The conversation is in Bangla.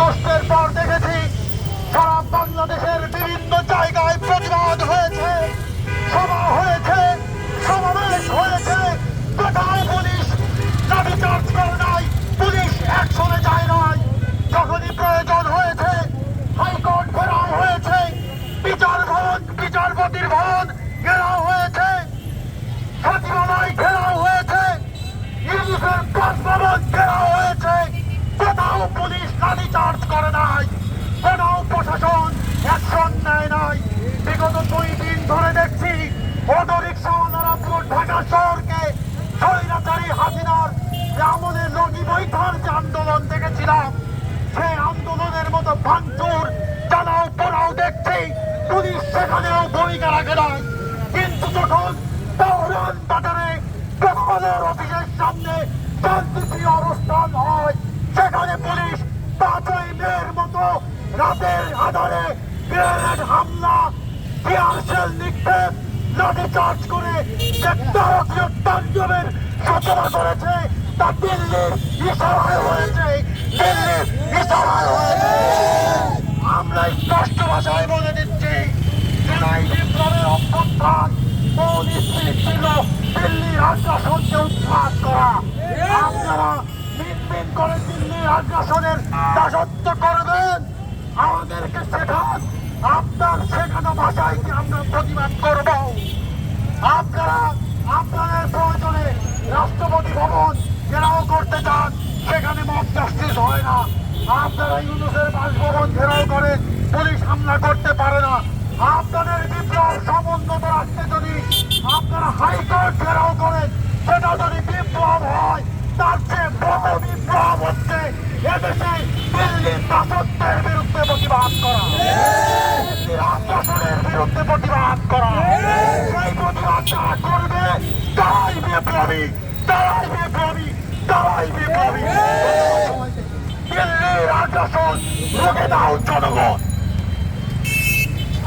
আগস্টের পর দেখেছি সারা বাংলাদেশের বিভিন্ন জায়গায় প্রতিবাদ হয়েছে, সভা হয়েছে, সমাবেশ হয়েছে, কোথাও পুলিশ লাঠিচার্জ করে নাই, পুলিশ অ্যাকশনে যায় নাই। যখনই প্রয়োজন হয়েছে হাইকোর্ট ঘেরাও হয়েছে, বিচার ভবন বিচারপতির ভবন ঘেরাও হয়েছে, সচিবালয় ঘেরাও হয়েছে, ইউনিসেফ বাসভবন ঘেরাও হয়েছে। কোথাও পুলিশ লাঠিচার্জ করে নাই, কোথাও প্রশাসন অ্যাকশন নেয় নাই। বিগত 2 দিন ধরে দেখছি অটো রিক্সাওয়ালারা পুরো ঢাকা শহরকে স্বৈরাচারী হাসিনার আমলের লগি বৈঠার যে আন্দোলন দেখেছিলাম, সেই আন্দোলনের মতো ভাঙচুর জ্বালাও পোড়াও দেখছি, পুলিশ সেখানেও ভূমিকা রাখে নাই। কিন্তু যখন বহরন বাজারে গভর্নর অফিসের সামনে শান্তিপ্রিয় অবস্থান হয়, সেখানে পুলিশ 5ই মের মতো রাতের আধারে গ্রেনেড হামলা, টিয়ারশেল নিক্ষেপ, লাঠিচার্জ করে যে নারকীয় তাণ্ডবের সূচনা করেছে, তা দিল্লির ইশারায় হয়েছে, দিল্লির ইশারায় হয়েছে। আমরা স্পষ্ট ভাষায় বলে দিচ্ছি, জুলাই বিপ্লবের অভ্যুত্থান মূল স্থির ছিল দিল্লির আগ্রাসনকে উৎখাত করা। আপনারা মিনমিন করে দিল্লির আগ্রাসনের দাসত্ব করবেন, আমাদেরকে শেখান, আপনার শেখানো ভাষায় কি আমরা প্রতিবাদ করব। আপনারা আপনাদের প্রয়োজনে রাষ্ট্রপতি ভবন ঘেরাও করতে চান, সেখানে মব জাস্টিস হয় না। আপনারা ইউনুসের বাসভবন ঘেরাও করে পুলিশ হামলা করতে পারে না। আপনাদের বিপ্লব সমুন্নত রাখতে যদি আপনারা হাইকোর্ট ঘেরাও করেন, সেটা যদি বিপ্লব হয়, তার চেয়ে বড় বিপ্লব হচ্ছে এদেশে দিল্লির দাসত্বের বিরুদ্ধে প্রতিবাদ করা, দিল্লির আগ্রাসনের বিরুদ্ধে প্রতিবাদ করা। সেই প্রতিবাদ যারা করবে তারাই বিপ্লবী, তারাই বিপ্লবী, তারাই বিপ্লবী। দিল্লির আগ্রাসন রুখে দাও জনগণ।